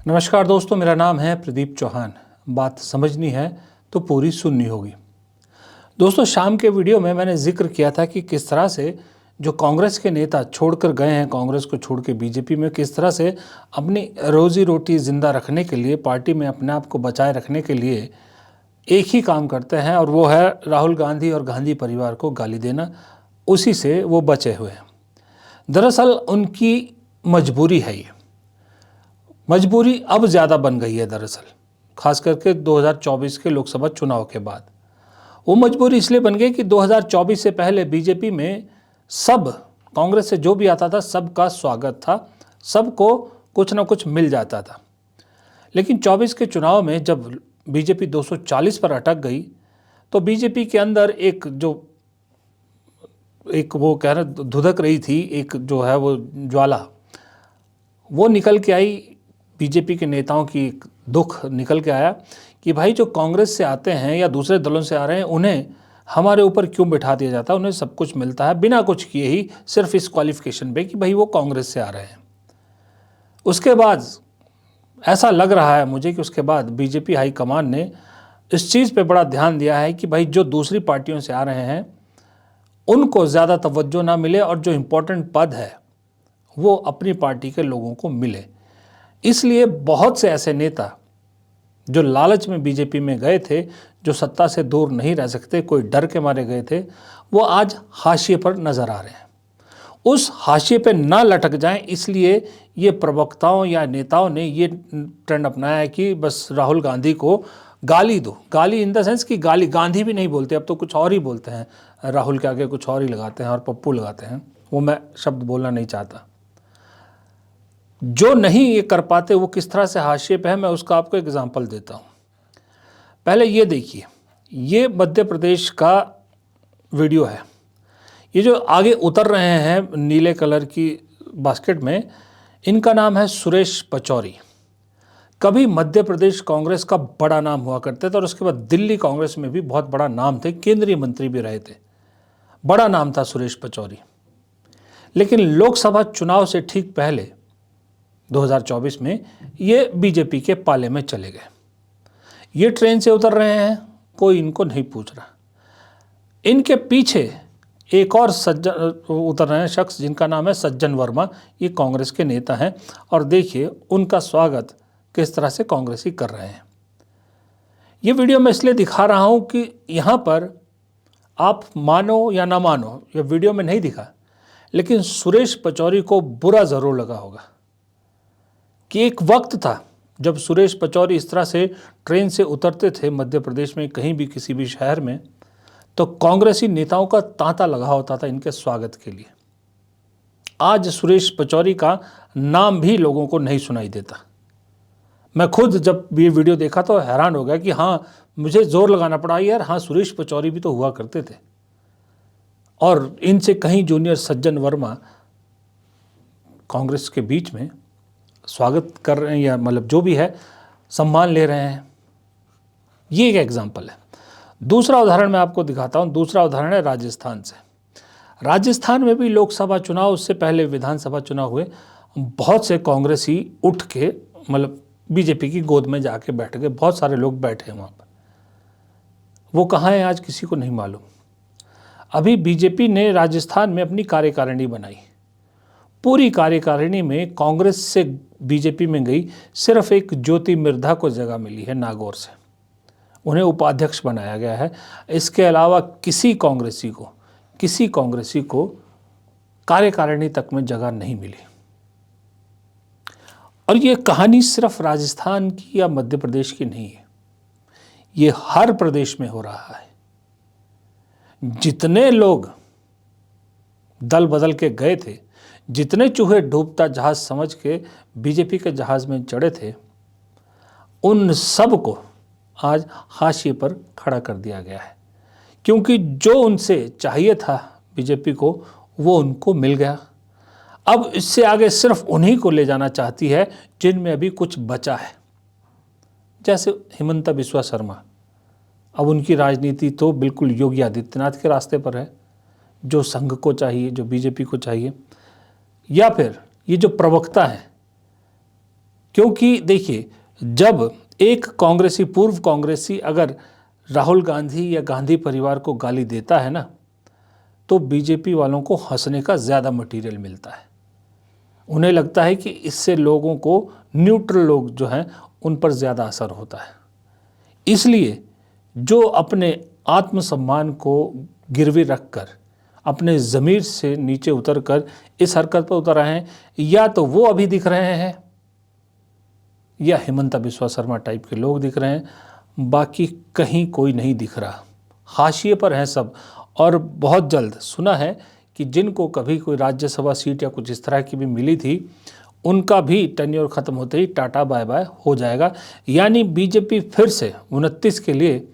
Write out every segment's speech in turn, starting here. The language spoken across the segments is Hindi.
नमस्कार दोस्तों, मेरा नाम है प्रदीप चौहान। बात समझनी है तो पूरी सुननी होगी। दोस्तों, शाम के वीडियो में मैंने जिक्र किया था कि किस तरह से जो कांग्रेस के नेता छोड़कर गए हैं, कांग्रेस को छोड़ के बीजेपी में, किस तरह से अपनी रोजी रोटी जिंदा रखने के लिए, पार्टी में अपने आप को बचाए रखने के लिए एक ही काम करते हैं, और वो है राहुल गांधी और गांधी परिवार को गाली देना। उसी से वो बचे हुए हैं। दरअसल उनकी मजबूरी है। ये मजबूरी अब ज़्यादा बन गई है। दरअसल खास करके 2024 के लोकसभा चुनाव के बाद वो मजबूरी इसलिए बन गई कि 2024 से पहले बीजेपी में सब, कांग्रेस से जो भी आता था सबका स्वागत था, सबको कुछ ना कुछ मिल जाता था। लेकिन 24 के चुनाव में जब बीजेपी 240 पर अटक गई तो बीजेपी के अंदर एक वो कह रहे धुधक रही थी, एक जो है वो ज्वाला वो निकल के आई। बीजेपी के नेताओं की एक दुख निकल के आया कि भाई जो कांग्रेस से आते हैं या दूसरे दलों से आ रहे हैं, उन्हें हमारे ऊपर क्यों बिठा दिया जाता है। उन्हें सब कुछ मिलता है बिना कुछ किए ही, सिर्फ इस क्वालिफिकेशन पे कि भाई वो कांग्रेस से आ रहे हैं। उसके बाद ऐसा लग रहा है मुझे कि उसके बाद बीजेपी हाईकमान ने इस चीज़ पे बड़ा ध्यान दिया है कि भाई जो दूसरी पार्टियों से आ रहे हैं उनको ज़्यादा तवज्जो ना मिले, और जो इम्पोर्टेंट पद है वो अपनी पार्टी के लोगों को मिले। इसलिए बहुत से ऐसे नेता जो लालच में बीजेपी में गए थे, जो सत्ता से दूर नहीं रह सकते, कोई डर के मारे गए थे, वो आज हाशिए पर नजर आ रहे हैं। उस हाशिए पे ना लटक जाएं, इसलिए ये प्रवक्ताओं या नेताओं ने ये ट्रेंड अपनाया है कि बस राहुल गांधी को गाली दो। गाली इन द सेंस कि गाली, गांधी भी नहीं बोलते, अब तो कुछ और ही बोलते हैं, राहुल के आगे कुछ और ही लगाते हैं और पप्पू लगाते हैं। वो मैं शब्द बोलना नहीं चाहता। जो नहीं ये कर पाते वो किस तरह से हाशिए पे है, मैं उसका आपको एग्जांपल देता हूँ। पहले ये देखिए, ये मध्य प्रदेश का वीडियो है। ये जो आगे उतर रहे हैं नीले कलर की बास्केट में, इनका नाम है सुरेश पचौरी। कभी मध्य प्रदेश कांग्रेस का बड़ा नाम हुआ करते थे, और उसके बाद दिल्ली कांग्रेस में भी बहुत बड़ा नाम थे, केंद्रीय मंत्री भी रहे थे, बड़ा नाम था सुरेश पचौरी। लेकिन लोकसभा चुनाव से ठीक पहले 2024 में ये बीजेपी के पाले में चले गए। ये ट्रेन से उतर रहे हैं, कोई इनको नहीं पूछ रहा। इनके पीछे एक और सज्जन उतर रहे हैं, शख्स जिनका नाम है सज्जन वर्मा। ये कांग्रेस के नेता हैं, और देखिए उनका स्वागत किस तरह से कांग्रेसी कर रहे हैं। ये वीडियो मैं इसलिए दिखा रहा हूं कि यहाँ पर आप मानो या ना मानो, ये वीडियो में नहीं दिखा, लेकिन सुरेश पचौरी को बुरा ज़रूर लगा होगा कि एक वक्त था जब सुरेश पचौरी इस तरह से ट्रेन से उतरते थे मध्य प्रदेश में, कहीं भी किसी भी शहर में, तो कांग्रेसी नेताओं का तांता लगा होता था इनके स्वागत के लिए। आज सुरेश पचौरी का नाम भी लोगों को नहीं सुनाई देता। मैं खुद जब ये वीडियो देखा तो हैरान हो गया कि हाँ, मुझे जोर लगाना पड़ा यार, हाँ सुरेश पचौरी भी तो हुआ करते थे। और इनसे कहीं जूनियर सज्जन वर्मा कांग्रेस के बीच में स्वागत कर रहे हैं, या मतलब जो भी है सम्मान ले रहे हैं। ये एक एग्जाम्पल है। दूसरा उदाहरण मैं आपको दिखाता हूँ। दूसरा उदाहरण है राजस्थान से। राजस्थान में भी लोकसभा चुनाव, उससे पहले विधानसभा चुनाव हुए। बहुत से कांग्रेसी उठ के मतलब बीजेपी की गोद में जाके बैठ गए। बहुत सारे लोग बैठे हैं वहाँ पर। वो कहाँ हैं आज किसी को नहीं मालूम। अभी बीजेपी ने राजस्थान में अपनी कार्यकारिणी बनाई। पूरी कार्यकारिणी में कांग्रेस से बीजेपी में गई सिर्फ एक ज्योति मिर्धा को जगह मिली है नागौर से, उन्हें उपाध्यक्ष बनाया गया है। इसके अलावा किसी कांग्रेसी को कार्यकारिणी तक में जगह नहीं मिली। और ये कहानी सिर्फ राजस्थान की या मध्य प्रदेश की नहीं है, ये हर प्रदेश में हो रहा है। जितने लोग दल बदल के गए थे, जितने चूहे डूबता जहाज समझ के बीजेपी के जहाज में चढ़े थे, उन सब को आज हाशिए पर खड़ा कर दिया गया है, क्योंकि जो उनसे चाहिए था बीजेपी को वो उनको मिल गया। अब इससे आगे सिर्फ उन्हीं को ले जाना चाहती है जिनमें अभी कुछ बचा है, जैसे हिमंता बिस्वा शर्मा। अब उनकी राजनीति तो बिल्कुल योगी आदित्यनाथ के रास्ते पर है, जो संघ को चाहिए, जो बीजेपी को चाहिए। या फिर ये जो प्रवक्ता हैं क्योंकि देखिए, जब एक कांग्रेसी, पूर्व कांग्रेसी अगर राहुल गांधी या गांधी परिवार को गाली देता है ना, तो बीजेपी वालों को हंसने का ज़्यादा मटेरियल मिलता है। उन्हें लगता है कि इससे लोगों को, न्यूट्रल लोग जो हैं, उन पर ज़्यादा असर होता है। इसलिए जो अपने आत्मसम्मान को गिरवी रखकर, अपने ज़मीर से नीचे उतरकर इस हरकत पर उतर रहे हैं, या तो वो अभी दिख रहे हैं या हिमंता बिस्वा शर्मा टाइप के लोग दिख रहे हैं, बाकी कहीं कोई नहीं दिख रहा। हाशिए पर हैं सब। और बहुत जल्द सुना है कि जिनको कभी कोई राज्यसभा सीट या कुछ इस तरह की भी मिली थी, उनका भी टेन्योर ख़त्म होते ही टाटा बाय बाय हो जाएगा। यानी बीजेपी फिर से 29 के लिए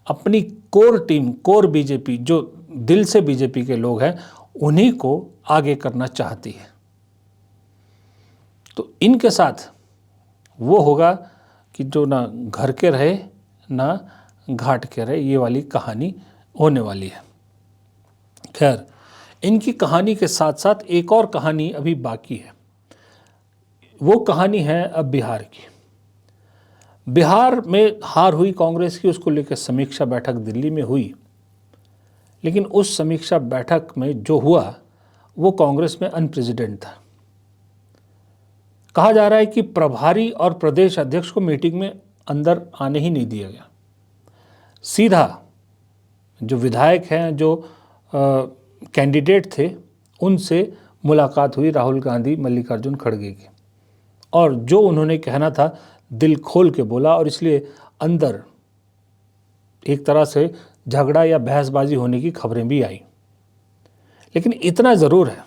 अपनी कोर टीम, कोर बीजेपी, जो दिल से बीजेपी के लोग हैं, उन्हीं को आगे करना चाहती है। तो इनके साथ वो होगा कि जो ना घर के रहे ना घाट के रहे, ये वाली कहानी होने वाली है। खैर, इनकी कहानी के साथ साथ एक और कहानी अभी बाकी है। वो कहानी है अब बिहार की। बिहार में हार हुई कांग्रेस की, उसको लेकर समीक्षा बैठक दिल्ली में हुई। लेकिन उस समीक्षा बैठक में जो हुआ वो कांग्रेस में अनप्रेसिडेंट था। कहा जा रहा है कि प्रभारी और प्रदेश अध्यक्ष को मीटिंग में अंदर आने ही नहीं दिया गया। सीधा जो विधायक हैं, जो कैंडिडेट थे, उनसे मुलाकात हुई राहुल गांधी, मल्लिकार्जुन खड़गे की, और जो उन्होंने कहना था दिल खोल के बोला। और इसलिए अंदर एक तरह से झगड़ा या बहसबाजी होने की खबरें भी आई। लेकिन इतना ज़रूर है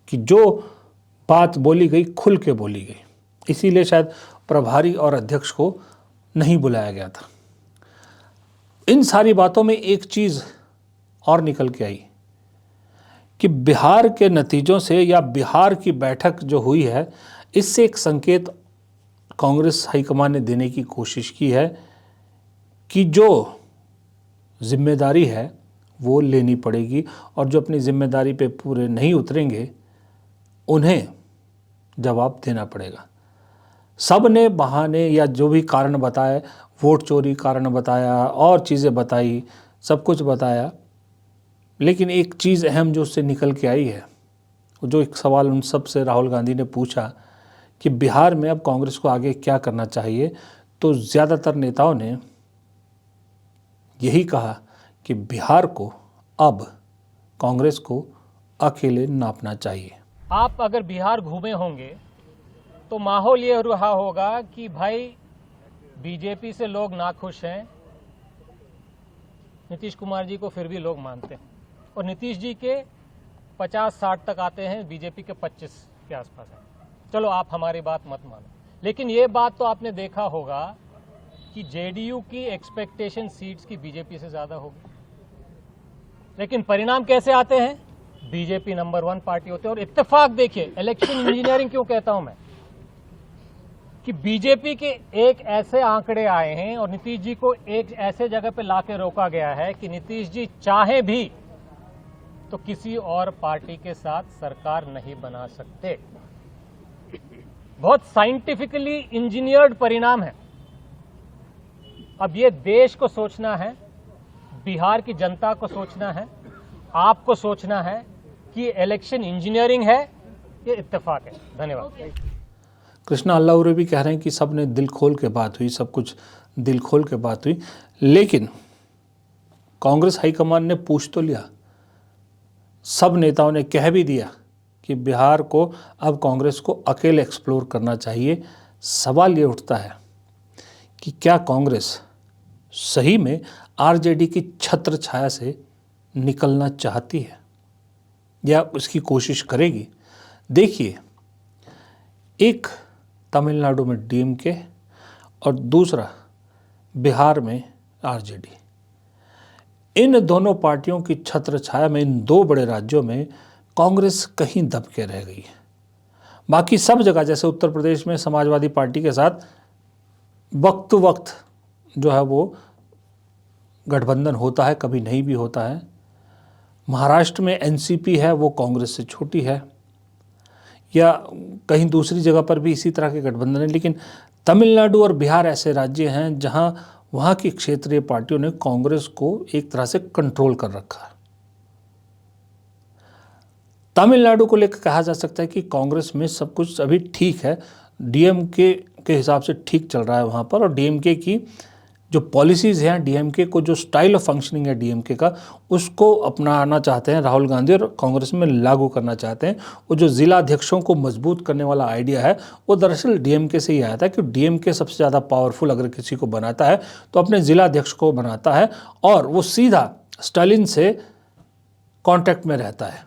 कि जो बात बोली गई खुल के बोली गई, इसीलिए शायद प्रभारी और अध्यक्ष को नहीं बुलाया गया था। इन सारी बातों में एक चीज़ और निकल के आई कि बिहार के नतीजों से, या बिहार की बैठक जो हुई है, इससे एक संकेत कांग्रेस हाईकमान ने देने की कोशिश की है कि जो जिम्मेदारी है वो लेनी पड़ेगी, और जो अपनी जिम्मेदारी पे पूरे नहीं उतरेंगे उन्हें जवाब देना पड़ेगा। सब ने बहाने या जो भी कारण बताए, वोट चोरी कारण बताया और चीज़ें बताई, सब कुछ बताया, लेकिन एक चीज़ अहम जो उससे निकल के आई है, जो एक सवाल उन सब से राहुल गांधी ने पूछा कि बिहार में अब कांग्रेस को आगे क्या करना चाहिए, तो ज़्यादातर नेताओं ने यही कहा कि बिहार को अब कांग्रेस को अकेले नापना चाहिए। आप अगर बिहार घूमे होंगे तो माहौल ये रहा होगा कि भाई बीजेपी से लोग नाखुश हैं, नीतीश कुमार जी को फिर भी लोग मानते हैं, और नीतीश जी के 50-60 तक आते हैं, बीजेपी के 25 के आसपास हैं। चलो आप हमारी बात मत मानो, लेकिन ये बात तो आपने देखा होगा कि जेडीयू की एक्सपेक्टेशन सीट्स की बीजेपी से ज़्यादा होगी, लेकिन परिणाम कैसे आते हैं? बीजेपी नंबर 1 पार्टी होते हैं। और इत्तेफाक देखिए, इलेक्शन इंजीनियरिंग क्यों कहता हूं मैं, कि बीजेपी के एक ऐसे आंकड़े आए हैं और नीतीश जी को एक ऐसे जगह पे लाके रोका गया है कि नीतीश जी चाहे भी तो किसी और पार्टी के साथ सरकार नहीं बना सकते। बहुत साइंटिफिकली इंजीनियर्ड परिणाम है। अब ये देश को सोचना है, बिहार की जनता को सोचना है, आपको सोचना है कि इलेक्शन इंजीनियरिंग है, ये इत्तेफाक है। धन्यवाद। कृष्णा अल्लाउरे भी कह रहे हैं कि सब ने दिल खोल के बात हुई, सब कुछ दिल खोल के बात हुई, लेकिन कांग्रेस हाईकमान ने पूछ तो लिया, सब नेताओं ने कह भी दिया कि बिहार को अब कांग्रेस को अकेले एक्सप्लोर करना चाहिए। सवाल ये उठता है कि क्या कांग्रेस सही में आरजेडी की छत्र छाया से निकलना चाहती है या उसकी कोशिश करेगी? देखिए, एक तमिलनाडु में डीएमके और दूसरा बिहार में आरजेडी, इन दोनों पार्टियों की छत्र छाया में, इन दो बड़े राज्यों में कांग्रेस कहीं दब के रह गई है। बाकी सब जगह, जैसे उत्तर प्रदेश में समाजवादी पार्टी के साथ वक्त वक्त जो है वो गठबंधन होता है, कभी नहीं भी होता है। महाराष्ट्र में एनसीपी है, वो कांग्रेस से छोटी है। या कहीं दूसरी जगह पर भी इसी तरह के गठबंधन है, लेकिन तमिलनाडु और बिहार ऐसे राज्य हैं जहां वहां की क्षेत्रीय पार्टियों ने कांग्रेस को एक तरह से कंट्रोल कर रखा है। तमिलनाडु को लेकर कहा जा सकता है कि कांग्रेस में सब कुछ अभी ठीक है, डीएमके के हिसाब से ठीक चल रहा है वहाँ पर, और डीएमके की जो पॉलिसीज़ हैं, डीएमके को जो स्टाइल ऑफ फंक्शनिंग है डीएमके का, उसको अपनाना चाहते हैं राहुल गांधी और कांग्रेस में लागू करना चाहते हैं। वो जो ज़िला अध्यक्षों को मजबूत करने वाला आइडिया है वो दरअसल डीएमके से ही आया था कि डीएमके सबसे ज़्यादा पावरफुल अगर किसी को बनाता है तो अपने ज़िला अध्यक्ष को बनाता है, और वो सीधा स्टालिन से कॉन्टैक्ट में रहता है।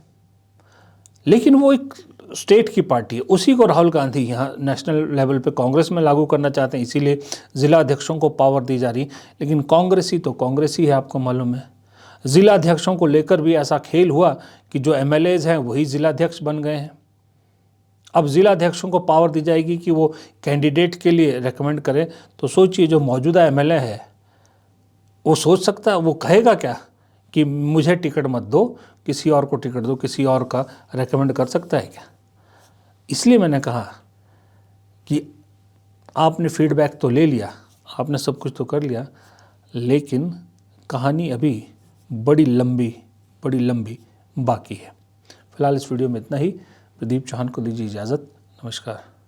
लेकिन वो एक स्टेट की पार्टी है, उसी को राहुल गांधी यहाँ नेशनल लेवल पे कांग्रेस में लागू करना चाहते हैं, इसीलिए ज़िला अध्यक्षों को पावर दी जा रही। लेकिन कांग्रेस ही तो कांग्रेस ही है, आपको मालूम है। ज़िला अध्यक्षों को लेकर भी ऐसा खेल हुआ कि जो एमएलएज हैं वही ज़िला अध्यक्ष बन गए हैं। अब ज़िला अध्यक्षों को पावर दी जाएगी कि वो कैंडिडेट के लिए रेकमेंड करें, तो सोचिए जो मौजूदा एमएलए है वो सोच सकता है, वो कहेगा क्या कि मुझे टिकट मत दो, किसी और को टिकट दो, किसी और का रेकमेंड कर सकता है क्या? इसलिए मैंने कहा कि आपने फीडबैक तो ले लिया, आपने सब कुछ तो कर लिया, लेकिन कहानी अभी बड़ी लंबी बाकी है। फिलहाल इस वीडियो में इतना ही। प्रदीप चौहान को दीजिए इजाज़त। नमस्कार।